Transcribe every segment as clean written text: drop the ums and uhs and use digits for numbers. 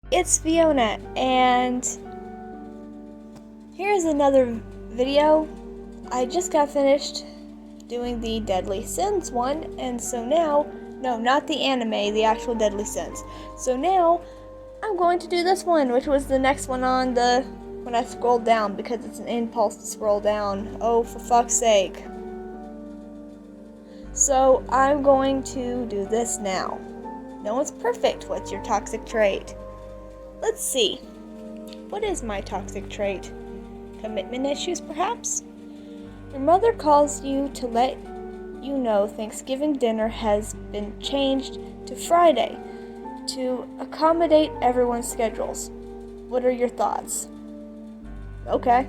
It's Fiona, and here's another video. I just got finished doing the Deadly Sins one, and so now, no, not the anime, the actual Deadly Sins. So now, I'm going to do this one, which was the next one on when I scrolled down, because it's an impulse to scroll down. Oh, for fuck's sake. So, I'm going to do this now. No one's perfect. What's your toxic trait? Let's see. What is my toxic trait? Commitment issues, perhaps? Your mother calls you to let you know Thanksgiving dinner has been changed to Friday to accommodate everyone's schedules. What are your thoughts? Okay.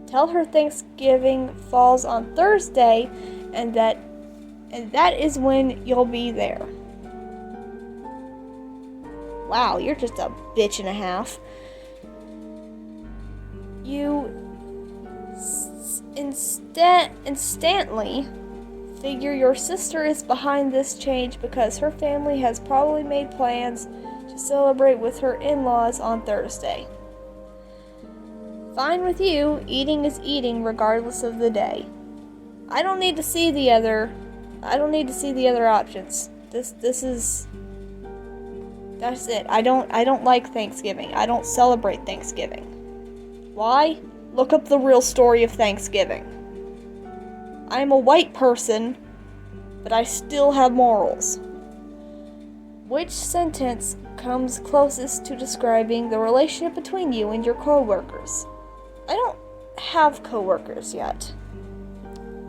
Tell her Thanksgiving falls on Thursday and that is when you'll be there. Wow, you're just a bitch and a half. You instantly figure your sister is behind this change because her family has probably made plans to celebrate with her in-laws on Thursday. Fine with you, eating is eating regardless of the day. I don't need to see the other options. That's it. I don't like Thanksgiving. I don't celebrate Thanksgiving. Why? Look up the real story of Thanksgiving. I am a white person, but I still have morals. Which sentence comes closest to describing the relationship between you and your coworkers? I don't have coworkers yet.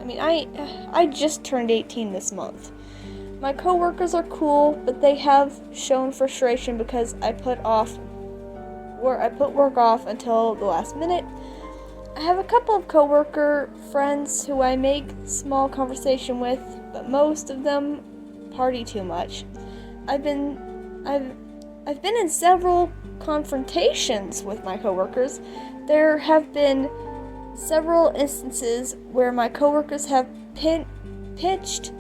I mean, I just turned 18 this month. My coworkers are cool, but they have shown frustration because I put work off until the last minute. I have a couple of coworker friends who I make small conversation with, but most of them party too much. I've been in several confrontations with my coworkers. There have been several instances where my coworkers have pitched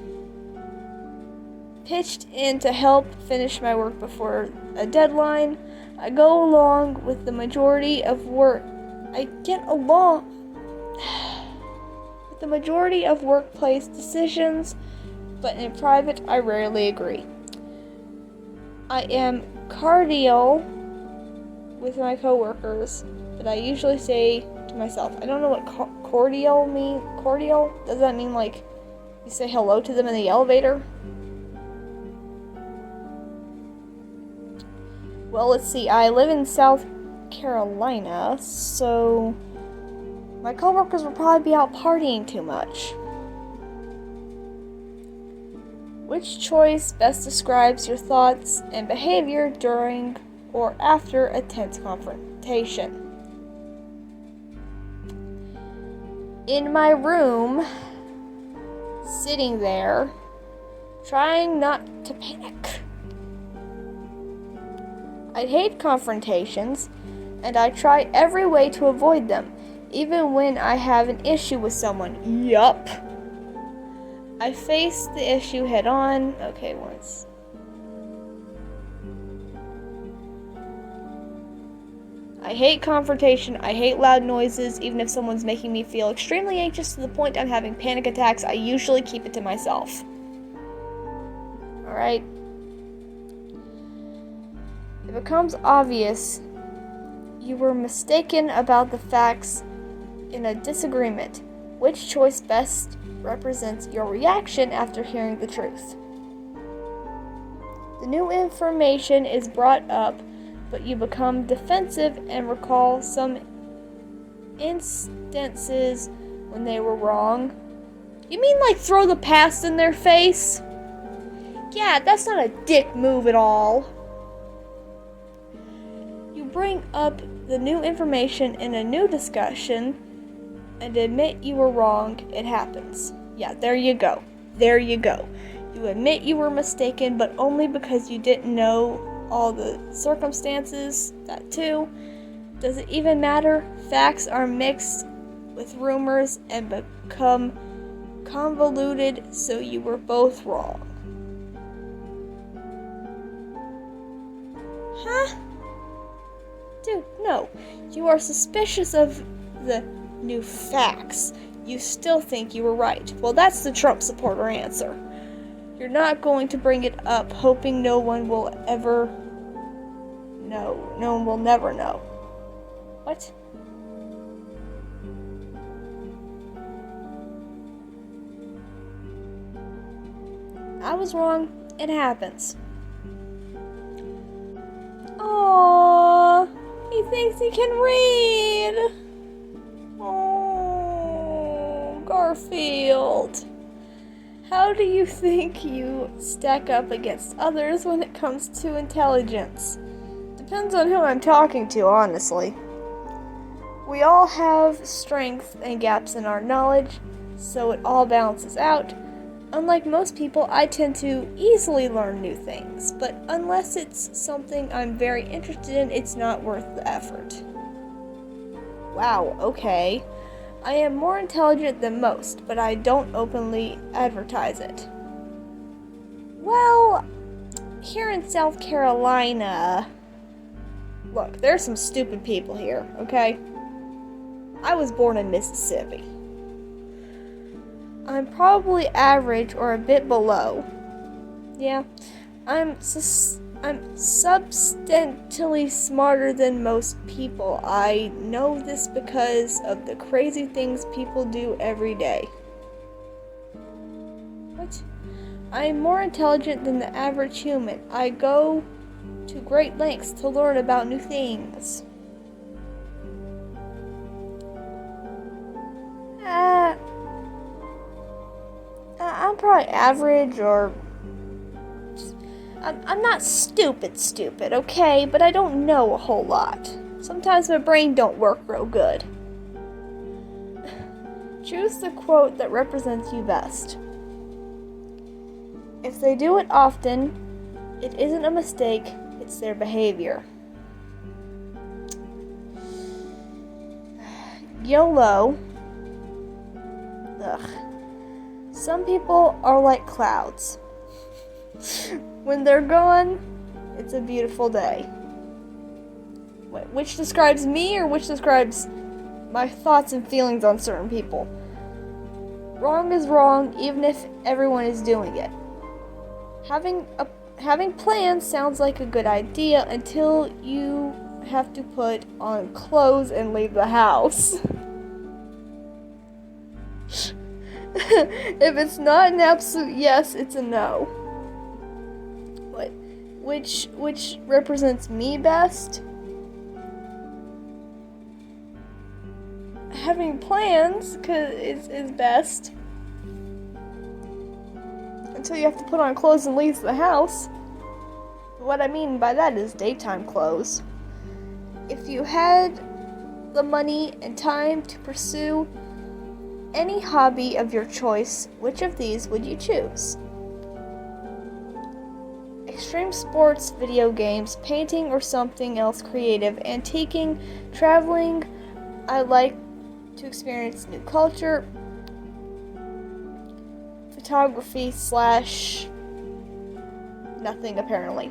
in to help finish my work before a deadline. I go along with the majority of workplace decisions, but in private I rarely agree. I am cordial with my coworkers, but I usually say to myself, I don't know what cordial means. Cordial? Does that mean like you say hello to them in the elevator? Well, let's see. I live in South Carolina, so my coworkers will probably be out partying too much. Which choice best describes your thoughts and behavior during or after a tense confrontation? In my room, sitting there, trying not to panic. I hate confrontations, and I try every way to avoid them, even when I have an issue with someone. Yup. I face the issue head on. Okay, once. I hate confrontation. I hate loud noises. Even if someone's making me feel extremely anxious to the point I'm having panic attacks, I usually keep it to myself. Alright? It becomes obvious you were mistaken about the facts in a disagreement. Which choice best represents your reaction after hearing the truth? The new information is brought up, but you become defensive and recall some instances when they were wrong. You mean like throw the past in their face? Yeah, that's not a dick move at all. You bring up the new information in a new discussion and admit you were wrong. It happens. Yeah, there you go. There you go. You admit you were mistaken, but only because you didn't know all the circumstances. That too. Does it even matter? Facts are mixed with rumors and become convoluted, so you were both wrong. Huh? Dude, no. You are suspicious of the new facts. You still think you were right. Well, that's the Trump supporter answer. You're not going to bring it up, hoping no one will ever know. No one will never know. What? I was wrong. It happens. Aww, he thinks he can read. Oh, Garfield. How do you think you stack up against others when it comes to intelligence? Depends on who I'm talking to, honestly. We all have strengths and gaps in our knowledge, so it all balances out. Unlike most people, I tend to easily learn new things, but unless it's something I'm very interested in, it's not worth the effort. Wow, okay. I am more intelligent than most, but I don't openly advertise it. Well, here in South Carolina... Look, there's some stupid people here, okay? I was born in Mississippi. I'm probably average or a bit below. Yeah, I'm substantially smarter than most people. I know this because of the crazy things people do every day. What? I'm more intelligent than the average human. I go to great lengths to learn about new things. I'm probably average, or I'm not stupid, okay? But I don't know a whole lot. Sometimes my brain don't work real good. Choose the quote that represents you best. If they do it often, it isn't a mistake, it's their behavior. YOLO. Ugh. Some people are like clouds. When they're gone, it's a beautiful day. Wait, which describes me or which describes my thoughts and feelings on certain people? Wrong is wrong, even if everyone is doing it. Having plans sounds like a good idea until you have to put on clothes and leave the house. If it's not an absolute yes, it's a no. What? Which represents me best? Having plans is best. Until you have to put on clothes and leave the house. What I mean by that is daytime clothes. If you had the money and time to pursue any hobby of your choice, which of these would you choose? Extreme sports, video games, painting, or something else creative, antiquing, traveling. I like to experience new culture, photography / nothing apparently.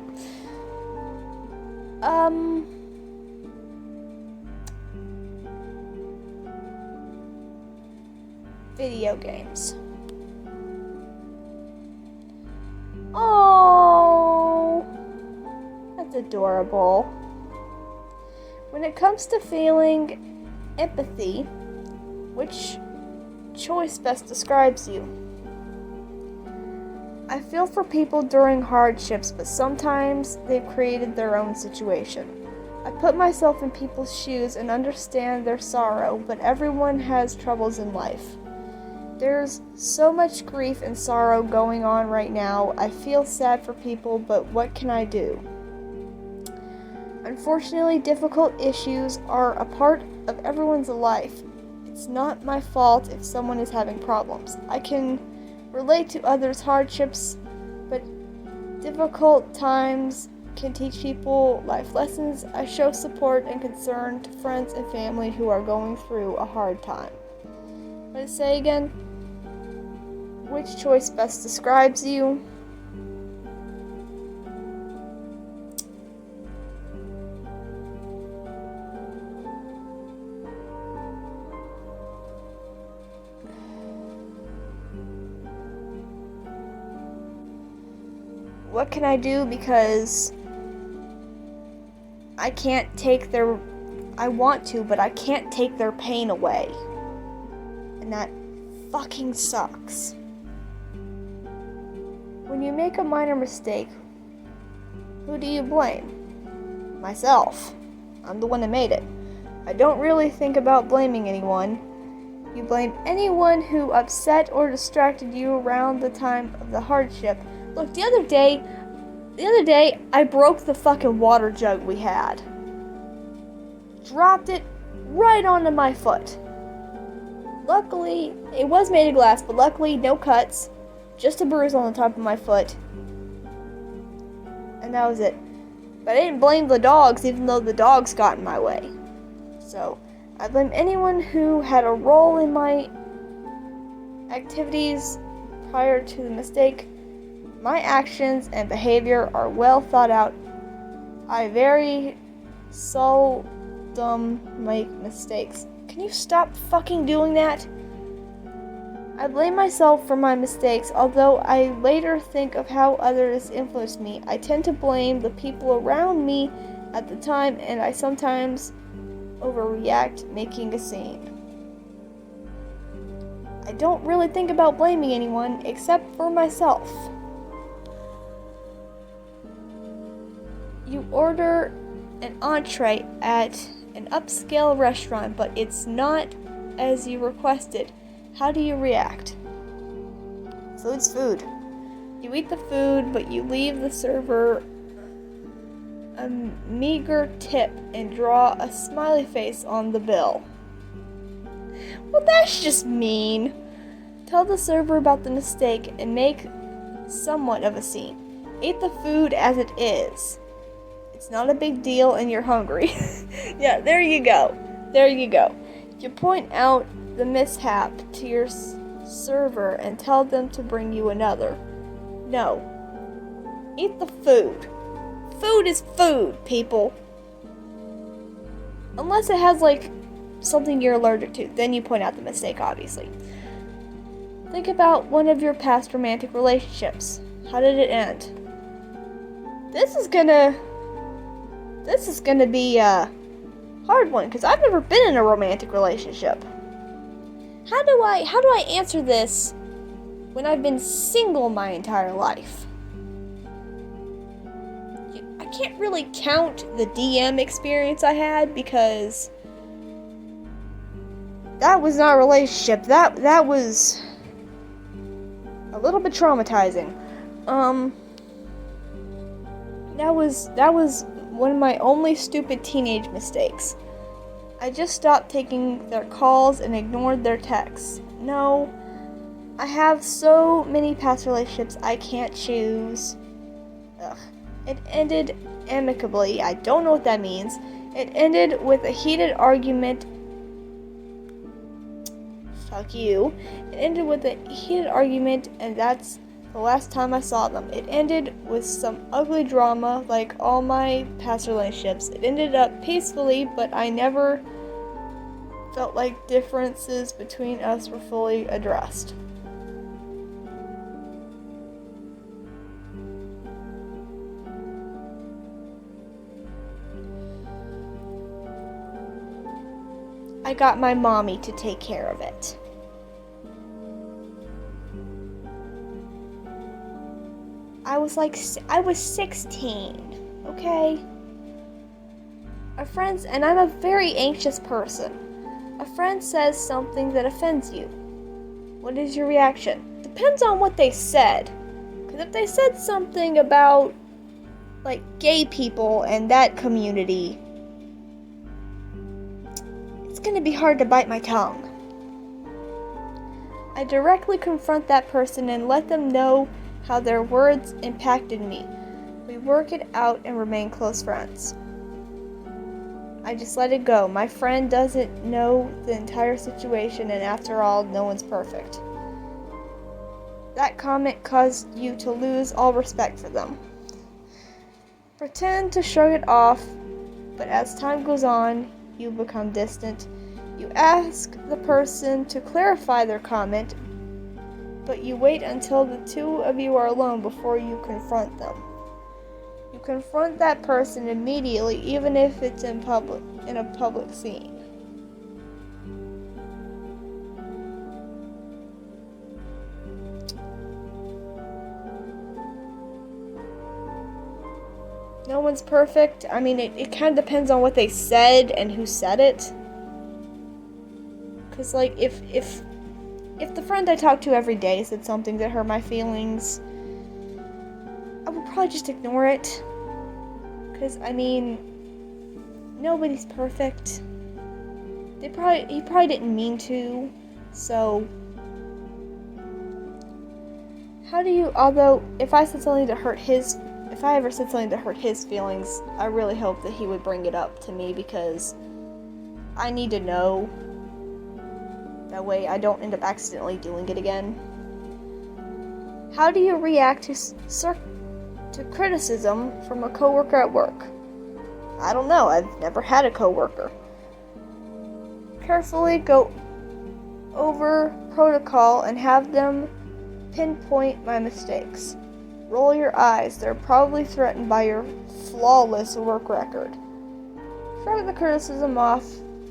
Video games. Oh, that's adorable. When it comes to feeling empathy, which choice best describes you? I feel for people during hardships, but sometimes they've created their own situation. I put myself in people's shoes and understand their sorrow, but everyone has troubles in life. There's so much grief and sorrow going on right now. I feel sad for people, but what can I do? Unfortunately, difficult issues are a part of everyone's life. It's not my fault if someone is having problems. I can relate to others' hardships, but difficult times can teach people life lessons. I show support and concern to friends and family who are going through a hard time. What did it say again? Which choice best describes you? what can I do? Because I can't take their... I want to, but I can't take their pain away. And that fucking sucks. When you make a minor mistake, who do you blame? Myself. I'm the one that made it. I don't really think about blaming anyone. You blame anyone who upset or distracted you around the time of the hardship. Look, the other day, I broke the fucking water jug we had. Dropped it right onto my foot. Luckily, it was made of glass, but luckily, no cuts. Just a bruise on the top of my foot. And that was it. But I didn't blame the dogs, even though the dogs got in my way. So, I blame anyone who had a role in my activities prior to the mistake. My actions and behavior are well thought out. I very seldom make mistakes. Can you stop fucking doing that? I blame myself for my mistakes, although I later think of how others influenced me. I tend to blame the people around me at the time, and I sometimes overreact, making a scene. I don't really think about blaming anyone except for myself. You order an entree at an upscale restaurant, but it's not as you requested. How do you react? Food's food. You eat the food, but you leave the server a meager tip and draw a smiley face on the bill. Well, that's just mean. Tell the server about the mistake and make somewhat of a scene. Eat the food as it is. It's not a big deal and you're hungry. Yeah, there you go. There you go. You point out the mishap to your server and tell them to bring you another. No. Eat the food. Food is food, people. Unless it has, like, something you're allergic to. Then you point out the mistake, obviously. Think about one of your past romantic relationships. How did it end? This is gonna be a hard one, because I've never been in a romantic relationship. How do I answer this when I've been single my entire life? I can't really count the DM experience I had, because that was not a relationship. That was a little bit traumatizing. That was one of my only stupid teenage mistakes. I just stopped taking their calls and ignored their texts. No, I have so many past relationships I can't choose. Ugh. It ended amicably. I don't know what that means. It ended with a heated argument. Fuck you. It ended with a heated argument, and that's the last time I saw them. It ended with some ugly drama, like all my past relationships. It ended up peacefully, but I never felt like differences between us were fully addressed. I got my mommy to take care of it. I was 16, okay? And I'm a very anxious person. A friend says something that offends you. What is your reaction? Depends on what they said. Because if they said something about, like, gay people and that community, it's gonna be hard to bite my tongue. I directly confront that person and let them know how their words impacted me. We work it out and remain close friends. I just let it go. My friend doesn't know the entire situation, and after all, no one's perfect. That comment caused you to lose all respect for them. Pretend to shrug it off, but as time goes on, you become distant. You ask the person to clarify their comment, but you wait until the two of you are alone before you confront them. You confront that person immediately, even if it's in a public scene. No one's perfect. I mean, it kind of depends on what they said and who said it. Because, like, if the friend I talk to every day said something that hurt my feelings, I would probably just ignore it. Because, I mean, nobody's perfect. He probably didn't mean to. So, although, if I ever said something to hurt his feelings, I really hope that he would bring it up to me, because I need to know. That way I don't end up accidentally doing it again. How do you react to criticism from a coworker at work? I don't know. I've never had a coworker. Carefully go over protocol and have them pinpoint my mistakes. Roll your eyes. They're probably threatened by your flawless work record. Shrug the criticism off.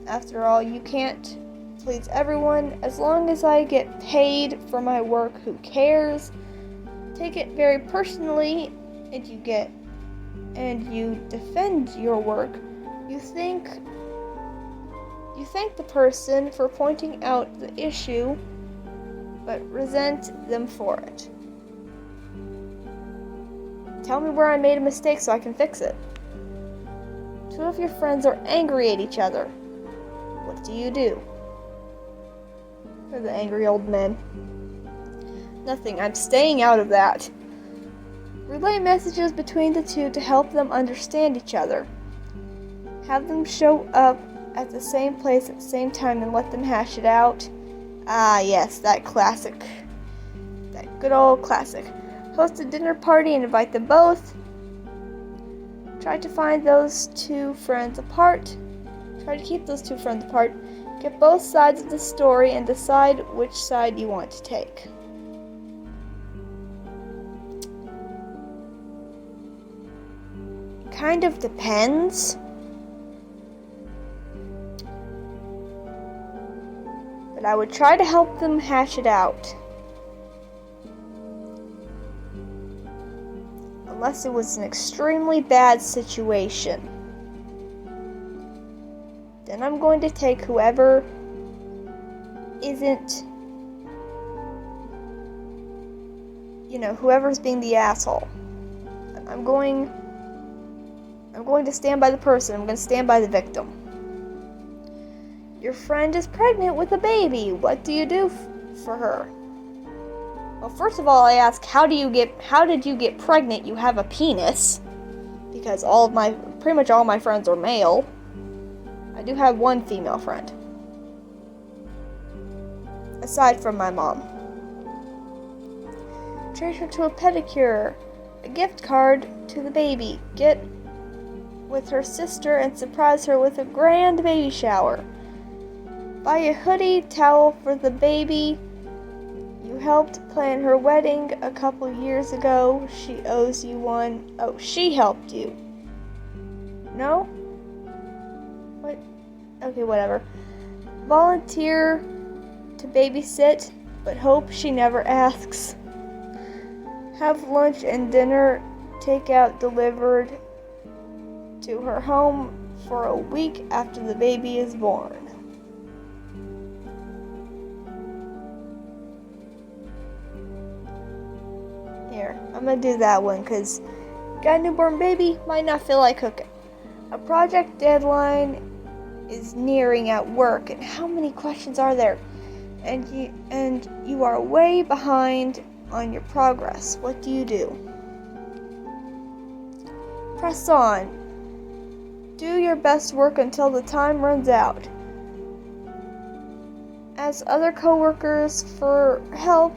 After all, you can't please everyone. As long as I get paid for my work, who cares? Take it very personally, and you defend your work. You thank the person for pointing out the issue, but resent them for it. Tell me where I made a mistake so I can fix it. Two of your friends are angry at each other. What do you do? They're the angry old men. Nothing. I'm staying out of that. Relay messages between the two to help them understand each other. Have them show up at the same place at the same time and let them hash it out. Ah, yes, that classic. That good old classic. Host a dinner party and invite them both. Try to find those two friends apart. Try to keep those two friends apart. Get both sides of the story and decide which side you want to take. Kind of depends. But I would try to help them hash it out. Unless it was an extremely bad situation. Then I'm going to take whoever isn't, whoever's being the asshole. I'm going to stand by the person. I'm going to stand by the victim. Your friend is pregnant with a baby. What do you do for her? Well, first of all, I ask, how did you get pregnant? You have a penis. Because pretty much all my friends are male. I do have one female friend. Aside from my mom. Treat her to a pedicure. A gift card to the baby. Get with her sister and surprise her with a grand baby shower. Buy a hoodie, towel for the baby. You helped plan her wedding a couple years ago. She owes you one. Oh, she helped you. No? What? Okay, whatever. Volunteer to babysit, but hope she never asks. Have lunch and dinner, takeout delivered to her home for a week after the baby is born. Here, I'm gonna do that one because got a newborn baby, might not feel like cooking. A project deadline is nearing at work, and how many questions are there? And you are way behind on your progress. What do you do? Press on. Do your best work until the time runs out. Ask other coworkers for help.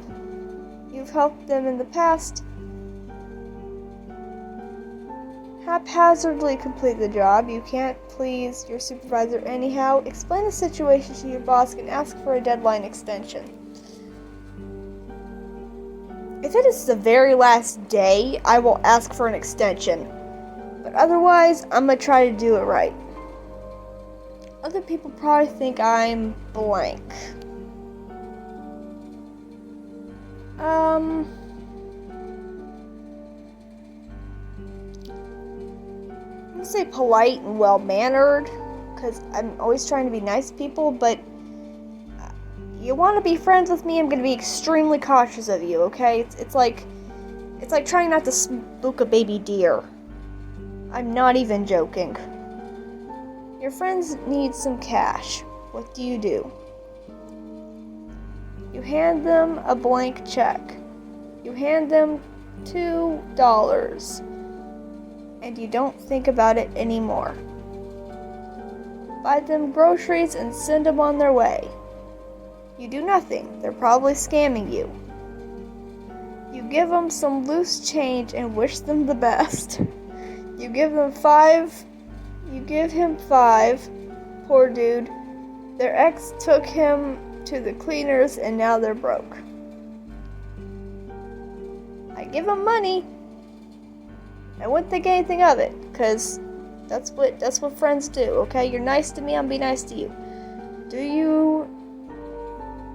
You've helped them in the past. Haphazardly complete the job. You can't please your supervisor anyhow. Explain the situation to your boss and ask for a deadline extension. If it is the very last day, I will ask for an extension. But otherwise, I'm gonna try to do it right. Other people probably think I'm blank. I'm gonna say polite and well-mannered, because I'm always trying to be nice to people, but you want to be friends with me, I'm gonna be extremely cautious of you, okay? It's like trying not to spook a baby deer. I'm not even joking. Your friends need some cash. What do? You hand them a blank check. You hand them $2. And you don't think about it anymore. Buy them groceries and send them on their way. You do nothing. They're probably scamming you. You give them some loose change and wish them the best. You give him 5. Poor dude. Their ex took him to the cleaners and now they're broke. I give them money. I wouldn't think anything of it, because that's what friends do, okay? You're nice to me, I'm be nice to you. Do you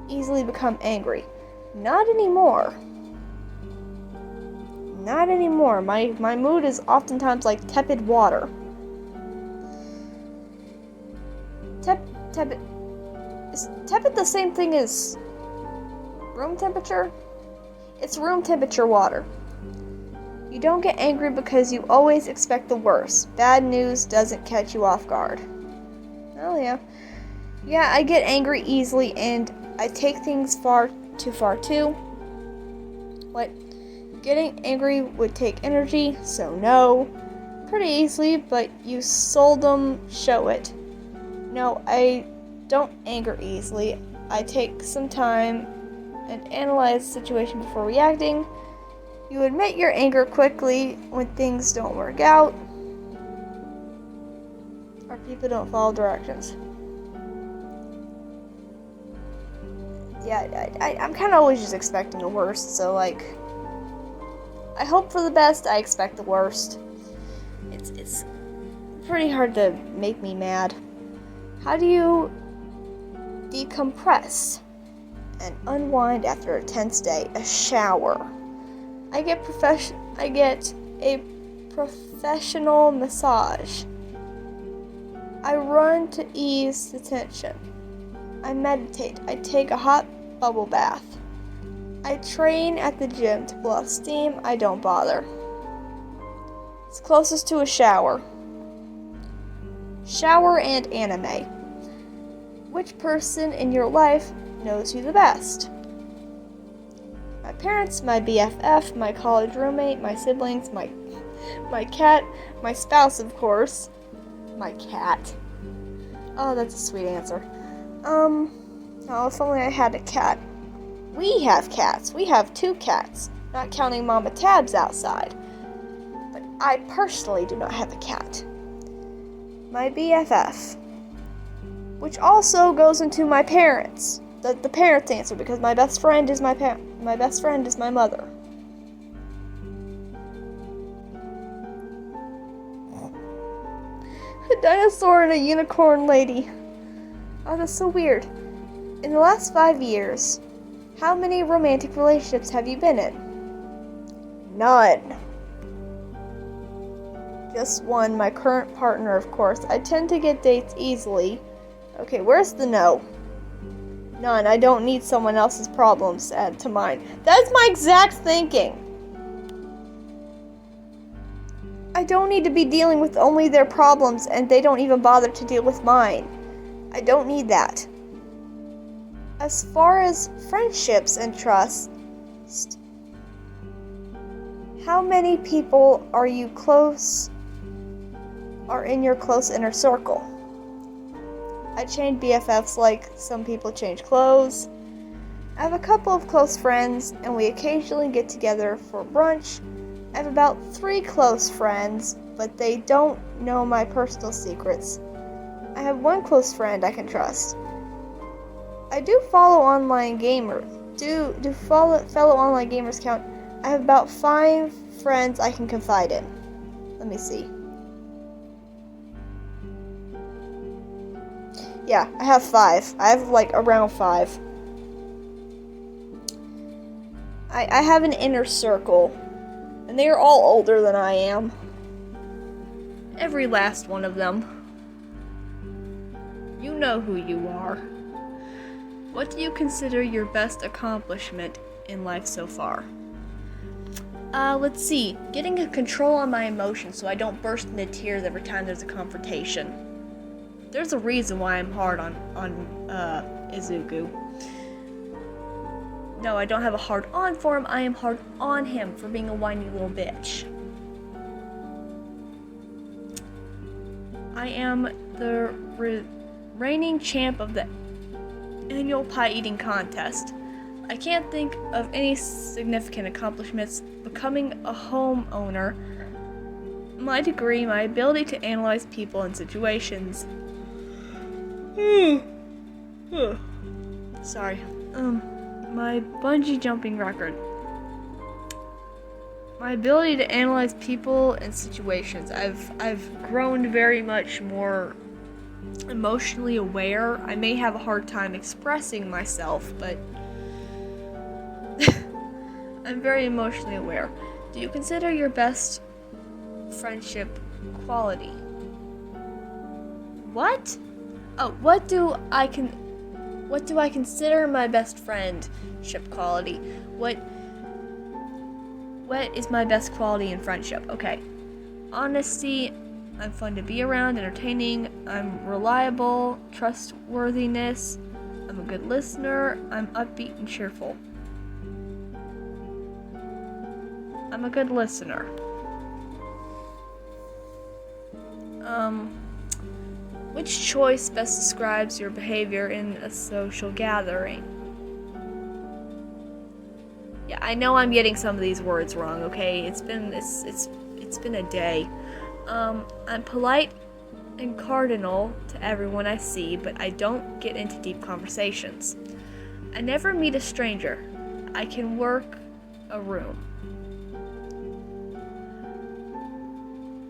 easily become angry? Not anymore. Not anymore. My mood is oftentimes like tepid water. Tepid. Is tepid the same thing as room temperature? It's room temperature water. You don't get angry because you always expect the worst. Bad news doesn't catch you off guard. Oh yeah. Yeah, I get angry easily and I take things far too far too. What? Getting angry would take energy, so no. Pretty easily, but you seldom show it. No, I don't anger easily. I take some time and analyze the situation before reacting. You admit your anger quickly when things don't work out or people don't follow directions. Yeah, I'm kind of always just expecting the worst, so like, I hope for the best, I expect the worst. It's pretty hard to make me mad. How do you decompress and unwind after a tense day? A shower. I get a professional massage. I run to ease the tension. I meditate. I take a hot bubble bath. I train at the gym to blow off steam. I don't bother. It's closest to a shower. Shower and anime. Which person in your life knows you the best? My parents, my BFF, my college roommate, my siblings, my cat, my spouse, of course. My cat. Oh, that's a sweet answer. Oh, if only I had a cat. We have cats. We have 2 cats, not counting Mama Tabs outside. But I personally do not have a cat. My BFF, which also goes into my parents. The parents answer, because my best friend is my best friend is my mother. A dinosaur and a unicorn lady. Oh, that's so weird. In the last 5 years, how many romantic relationships have you been in? None. Just one, my current partner, of course. I tend to get dates easily. Okay, where's the no? None. I don't need someone else's problems to add to mine. That's my exact thinking. I don't need to be dealing with only their problems and they don't even bother to deal with mine. I don't need that. As far as friendships and trust, how many people are in your close inner circle? I change BFFs like some people change clothes. I have a couple of close friends and we occasionally get together for brunch. I have about 3 close friends, but they don't know my personal secrets. I have 1 close friend I can trust. I do follow online gamers. Do follow fellow online gamers count? I have about 5 friends I can confide in. Let me see. Yeah, I have 5. I have like around 5. I have an inner circle, and they are all older than I am. Every last one of them. You know who you are. What do you consider your best accomplishment in life so far? Let's see. Getting a control on my emotions so I don't burst into tears every time there's a confrontation. There's a reason why I'm hard on Izuku. No, I don't have a hard on for him. I am hard on him for being a whiny little bitch. I am the reigning champ of the annual pie eating contest. I can't think of any significant accomplishments. Becoming a homeowner, my degree, my ability to analyze people and situations. Sorry. My bungee jumping record. My ability to analyze people and situations. I've grown very much more emotionally aware. I may have a hard time expressing myself, but I'm very emotionally aware. Do you consider your best friendship quality? What? Oh, what do I consider my best friendship quality? What is my best quality in friendship? Okay. Honesty, I'm fun to be around, entertaining, I'm reliable, trustworthiness, I'm a good listener, I'm upbeat and cheerful. I'm a good listener. Which choice best describes your behavior in a social gathering? Yeah, I know I'm getting some of these words wrong, okay? It's been a day. I'm polite and cardinal to everyone I see, but I don't get into deep conversations. I never meet a stranger. I can work a room.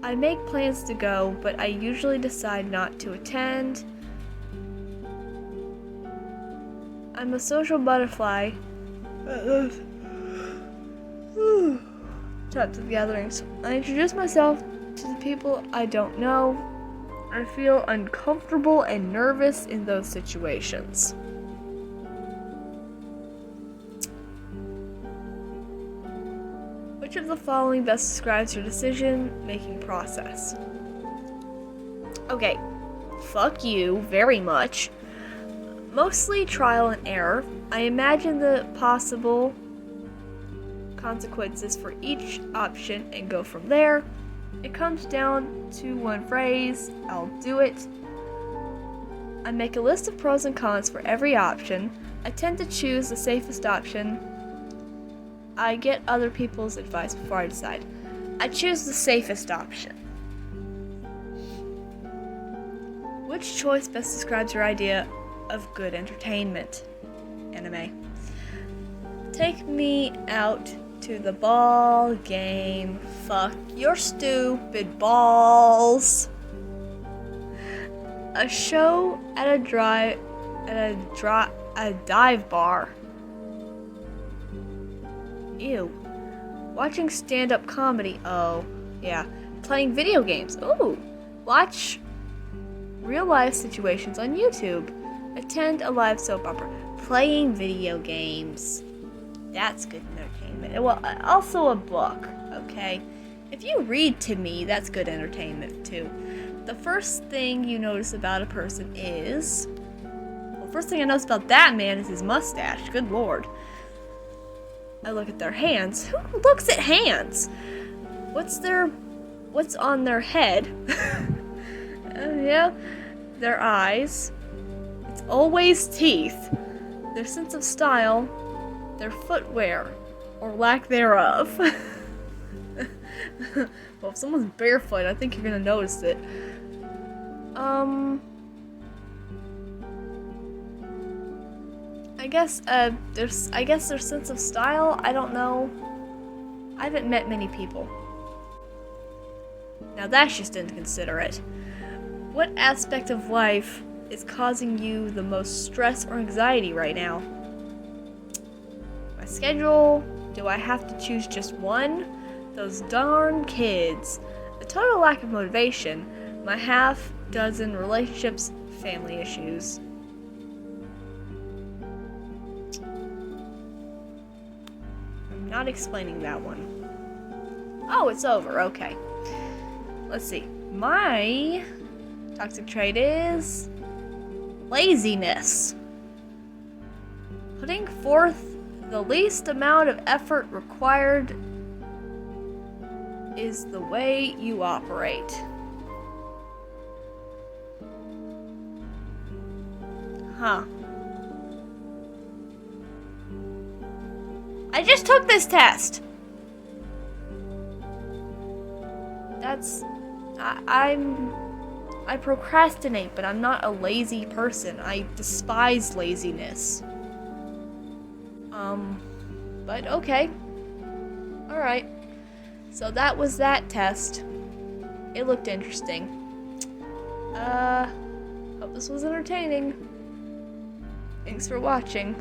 I make plans to go, but I usually decide not to attend. I'm a social butterfly. Types of gatherings. I introduce myself to the people I don't know. I feel uncomfortable and nervous in those situations. Which of the following best describes your decision-making process? Okay, fuck you very much. Mostly trial and error. I imagine the possible consequences for each option and go from there. It comes down to one phrase, I'll do it. I make a list of pros and cons for every option. I tend to choose the safest option. I get other people's advice before I decide. I choose the safest option. Which choice best describes your idea of good entertainment? Anime. Take me out to the ball game. Fuck your stupid balls. A show at a dive bar. Ew. Watching stand-up comedy. Oh, yeah. Playing video games. Ooh. Watch real-life situations on YouTube. Attend a live soap opera. Playing video games. That's good entertainment. Well, also a book, okay? If you read to me, that's good entertainment, too. The first thing you notice about a person is... Well, first thing I notice about that man is his mustache. Good lord. I look at their hands. Who looks at hands? What's on their head? Yeah. Their eyes. It's always teeth. Their sense of style. Their footwear. Or lack thereof. Well, if someone's barefoot, I think you're gonna notice it. I guess their sense of style, I don't know. I haven't met many people. Now that's just inconsiderate. What aspect of life is causing you the most stress or anxiety right now? My schedule? Do I have to choose just one? Those darn kids. The total lack of motivation. My half dozen relationships, family issues. I'm not explaining that one. Oh, it's over. Okay. Let's see. My toxic trait is laziness. Putting forth the least amount of effort required is the way you operate. Huh. I just took this test. I procrastinate, but I'm not a lazy person. I despise laziness. But okay. Alright. So that was that test. It looked interesting. Hope this was entertaining. Thanks for watching.